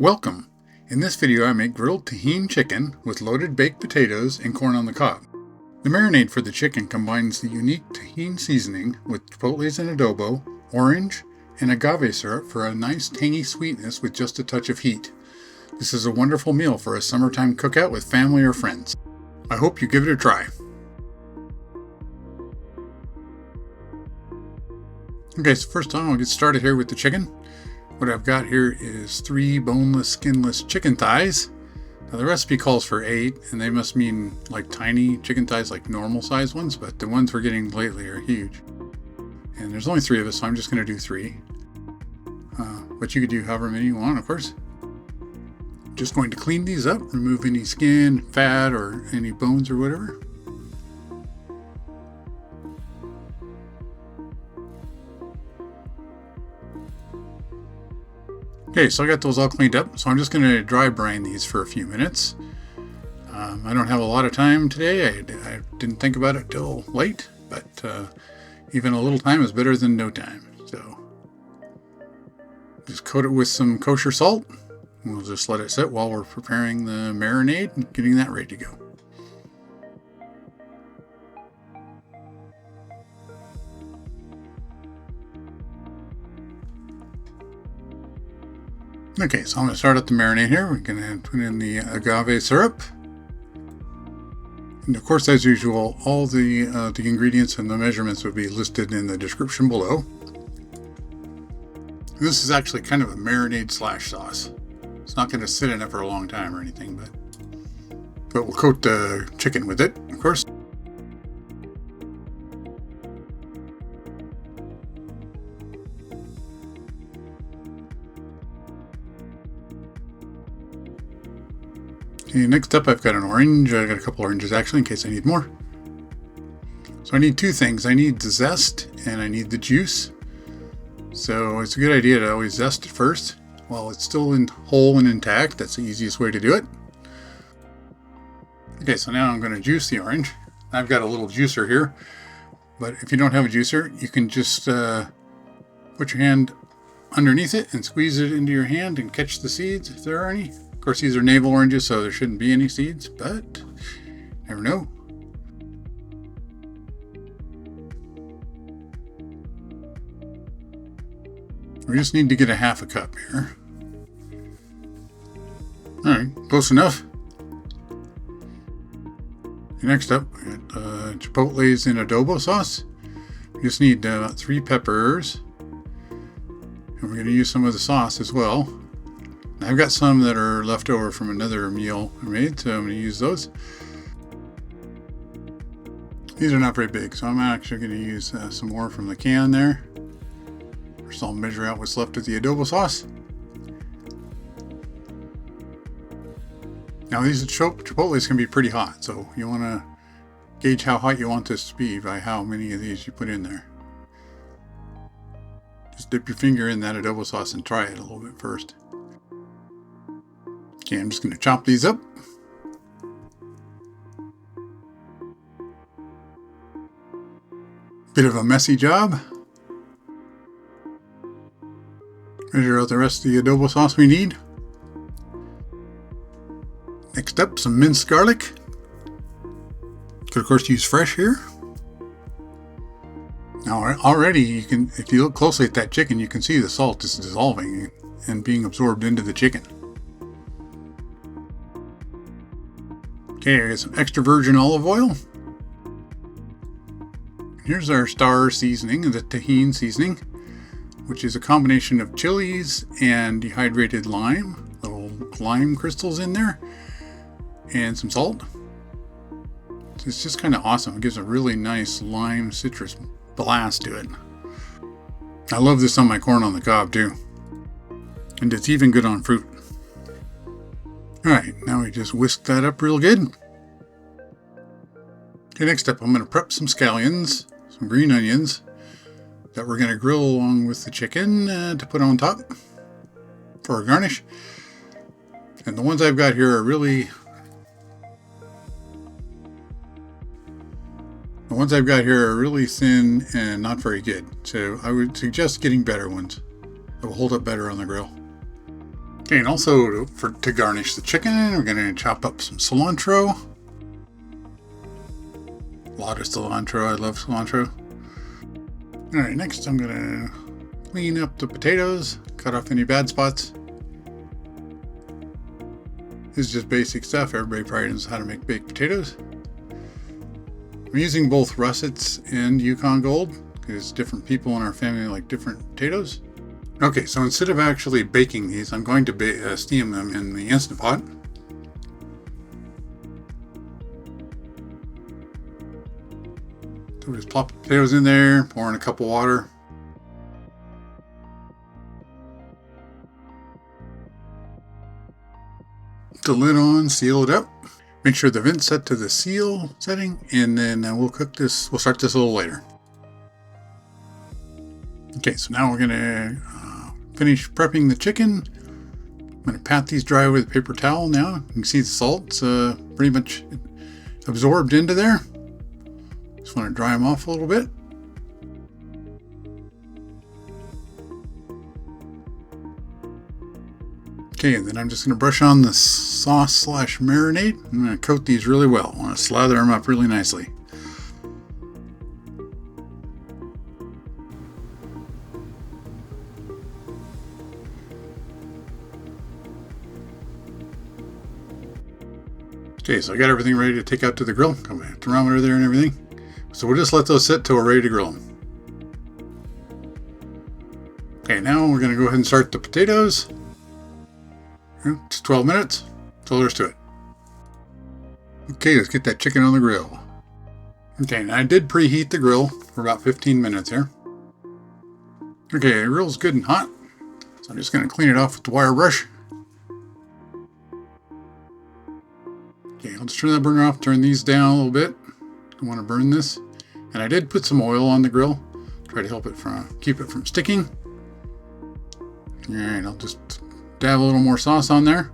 Welcome! In this video I make grilled Tajin chicken with loaded baked potatoes and corn on the cob. The marinade for the chicken combines the unique Tajín seasoning with chipotles and adobo, orange, and agave syrup for a nice tangy sweetness with just a touch of heat. This is a wonderful meal for a summertime cookout with family or friends. I hope you give it a try. Okay, so first time I'll get started here with the chicken. What I've got here is 3 boneless, skinless chicken thighs. Now the recipe calls for 8, and they must mean like tiny chicken thighs, like normal size ones, but the ones we're getting lately are huge. And there's only 3 of us, so I'm just going to do 3. But you could do however many you want, of course. Just going to clean these up, remove any skin, fat, or any bones or whatever. Okay, so I got those all cleaned up, so I'm just going to dry brine these for a few minutes. I don't have a lot of time today. I didn't think about it till late, but even a little time is better than no time. So just coat it with some kosher salt. We'll just let it sit while we're preparing the marinade and getting that ready to go. Okay, so I'm going to start up the marinade here. We're going to put in the agave syrup. And of course, as usual, all the ingredients and the measurements will be listed in the description below. This is actually kind of a marinade slash sauce. It's not going to sit in it for a long time or anything, but we'll coat the chicken with it, of course. Okay, next up I've got an orange. I got a couple oranges actually in case I need more. So I need 2 things. I need the zest and I need the juice. So it's a good idea to always zest it first while it's still whole and intact. That's the easiest way to do it. Okay, so now I'm going to juice the orange. I've got a little juicer here, but if you don't have a juicer, you can just put your hand underneath it and squeeze it into your hand and catch the seeds if there are any. Of course, these are navel oranges, so there shouldn't be any seeds, but never know. We just need to get a half a cup here. All right, close enough. Next up, we got chipotles in adobo sauce. We just need 3 peppers, and we're going to use some of the sauce as well. I've got some that are left over from another meal I made, so I'm going to use those. These are not very big, so I'm actually going to use some more from the can there. First I'll measure out what's left of the adobo sauce. Now these chipotles can be pretty hot, so you want to gauge how hot you want this to be by how many of these you put in there. Just dip your finger in that adobo sauce and try it a little bit first. Okay, I'm just going to chop these up. Bit of a messy job. Measure out the rest of the adobo sauce we need. Next up, some minced garlic. Could of course use fresh here. Now already you can, if you look closely at that chicken, you can see the salt is dissolving and being absorbed into the chicken. Okay, I got some extra virgin olive oil. Here's our star seasoning, the Tajín seasoning, which is a combination of chilies and dehydrated lime, little lime crystals in there, and some salt. So it's just kind of awesome. It gives a really nice lime citrus blast to it. I love this on my corn on the cob too. And it's even good on fruit. Alright, now we just whisk that up real good. Okay, next up I'm going to prep some scallions, some green onions, that we're going to grill along with the chicken to put on top for a garnish. And the ones I've got here are really thin and not very good. So I would suggest getting better ones that will hold up better on the grill. Okay, and also to garnish the chicken, we're going to chop up some cilantro. A lot of cilantro. I love cilantro. Alright, next I'm going to clean up the potatoes, cut off any bad spots. This is just basic stuff. Everybody probably knows how to make baked potatoes. I'm using both Russets and Yukon Gold because different people in our family like different potatoes. Okay, so instead of actually baking these, I'm going to steam them in the Instant Pot. So we just plop the potatoes in there, pour in a cup of water. Put the lid on, seal it up. Make sure the vent's set to the seal setting, and then we'll cook this. We'll start this a little later. Okay, so now we're going to finish prepping the chicken. I'm going to pat these dry with a paper towel now. You can see the salt's pretty much absorbed into there. Just want to dry them off a little bit. Okay, and then I'm just going to brush on the sauce / marinade. I'm going to coat these really well. I want to slather them up really nicely. Okay, so I got everything ready to take out to the grill. Got my thermometer there and everything. So we'll just let those sit till we're ready to grill them. Okay, now we're going to go ahead and start the potatoes. It's 12 minutes. That's all there is to it. Okay, let's get that chicken on the grill. Okay, now I did preheat the grill for about 15 minutes here. Okay, the grill's good and hot. So I'm just going to clean it off with the wire brush. Okay, I'll just turn that burner off, turn these down a little bit. Don't want to burn this. And I did put some oil on the grill. Try to help it keep it from sticking. Alright, I'll just dab a little more sauce on there.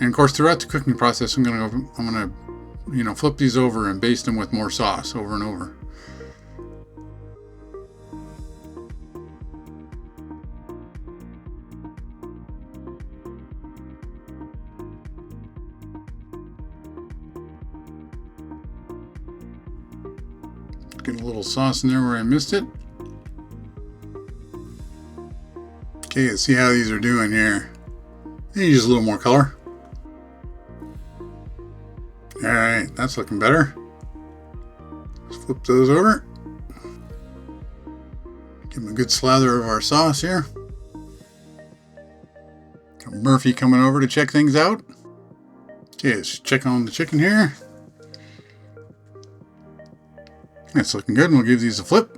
And of course, throughout the cooking process, I'm gonna flip these over and baste them with more sauce over and over. Get a little sauce in there where I missed it. Okay, let's see how these are doing here. Maybe use a little more color. Alright, that's looking better. Let's flip those over. Give them a good slather of our sauce here. Got Murphy coming over to check things out. Okay, let's check on the chicken here. That's looking good, and we'll give these a flip.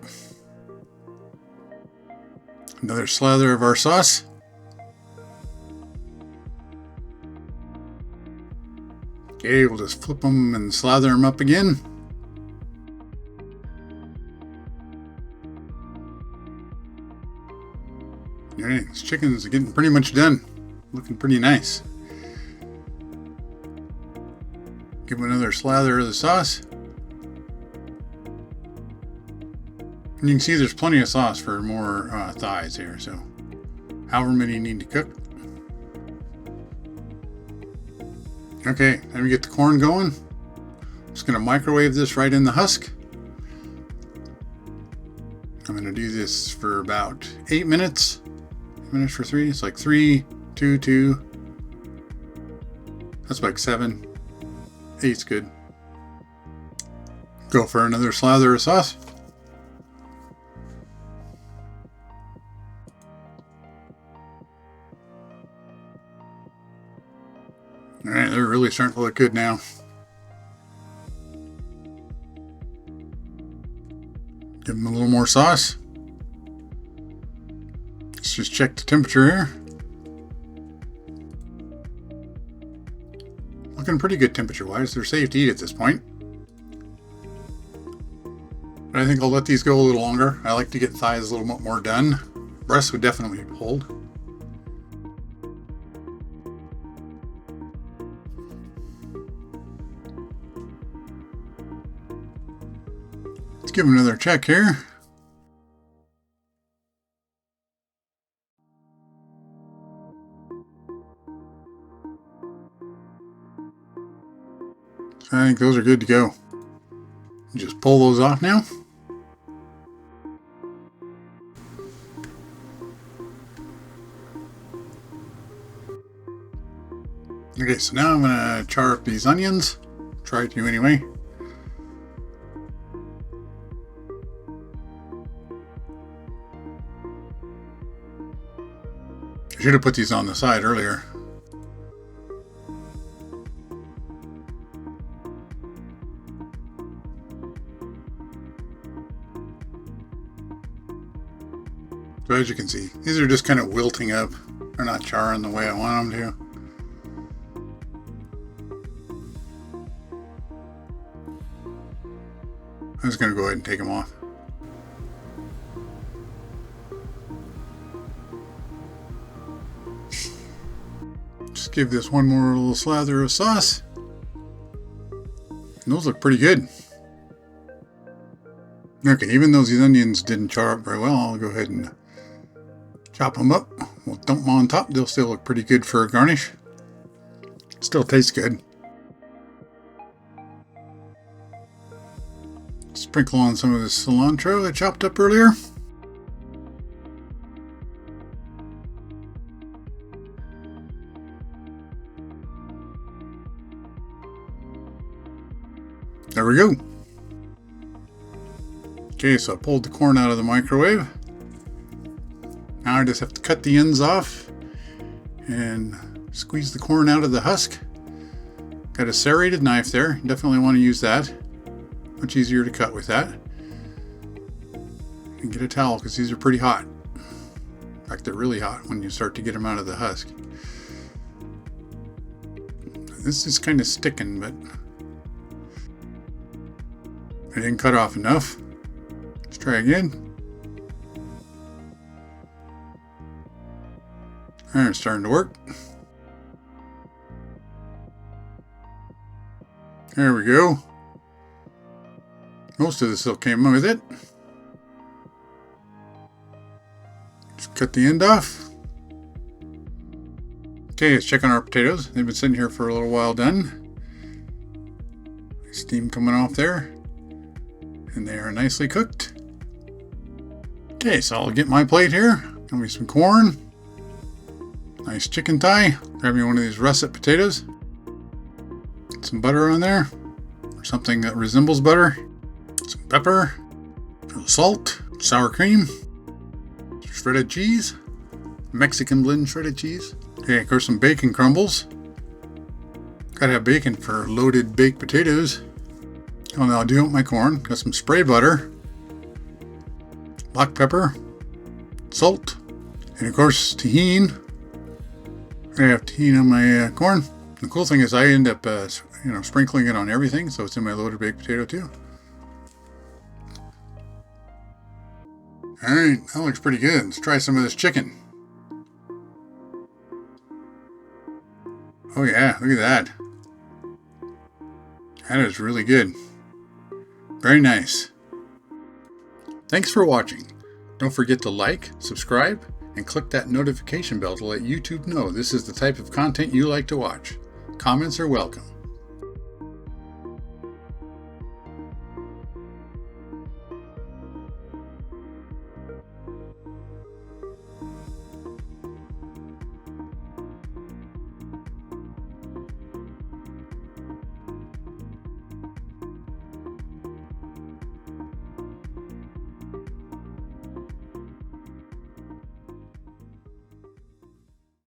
Another slather of our sauce. Okay, we'll just flip them and slather them up again. Alright, this chicken's getting pretty much done. Looking pretty nice. Give them another slather of the sauce. And you can see there's plenty of sauce for more thighs here, so however many you need to cook. Okay, then we get the corn going. Just going to microwave this right in the husk. I'm going to do this for about 8 minutes. 8 minutes for 3. It's like 3, 2, 2. That's like 7. 8's good. Go for another slather of sauce. Alright, they're really starting to look good now. Give them a little more sauce. Let's just check the temperature here. Looking pretty good temperature-wise. They're safe to eat at this point. But I think I'll let these go a little longer. I like to get thighs a little bit more done. Breasts would definitely hold. Let's give them another check here. So I think those are good to go. Just pull those off now. Okay, so now I'm going to char up these onions. Try to anyway. I should have put these on the side earlier. So as you can see, these are just kind of wilting up. They're not charring the way I want them to. I'm just going to go ahead and take them off. Just give this one more little slather of sauce. And those look pretty good. Okay, even though these onions didn't char up very well, I'll go ahead and chop them up. We'll dump them on top. They'll still look pretty good for a garnish. Still tastes good. Sprinkle on some of the cilantro I chopped up earlier. There we go. Okay, so I pulled the corn out of the microwave. Now I just have to cut the ends off and squeeze the corn out of the husk. Got a serrated knife there. Definitely want to use that. Much easier to cut with that. And get a towel because these are pretty hot. In fact, they're really hot when you start to get them out of the husk. This is kind of sticking, but I didn't cut off enough. Let's try again. Alright, it's starting to work. There we go. Most of this still came with it. Just cut the end off. Okay, let's check on our potatoes. They've been sitting here for a little while done. Steam coming off there. And they are nicely cooked. Okay, so I'll get my plate here. Got me some corn. Nice chicken thigh. Grab me one of these russet potatoes. Some butter on there. Or something that resembles butter. Some pepper. Some salt. Sour cream. Shredded cheese. Mexican blend shredded cheese. Okay, of course some bacon crumbles. Gotta have bacon for loaded baked potatoes. Oh, now I'll do up my corn. Got some spray butter. Black pepper. Salt. And of course Tajín. I have Tajín on my corn. The cool thing is I end up sprinkling it on everything, so it's in my loaded baked potato too. Alright, that looks pretty good. Let's try some of this chicken. Oh yeah, look at that. That is really good. Very nice. Thanks for watching. Don't forget to like, subscribe, and click that notification bell to let YouTube know this is the type of content you like to watch. Comments are welcome.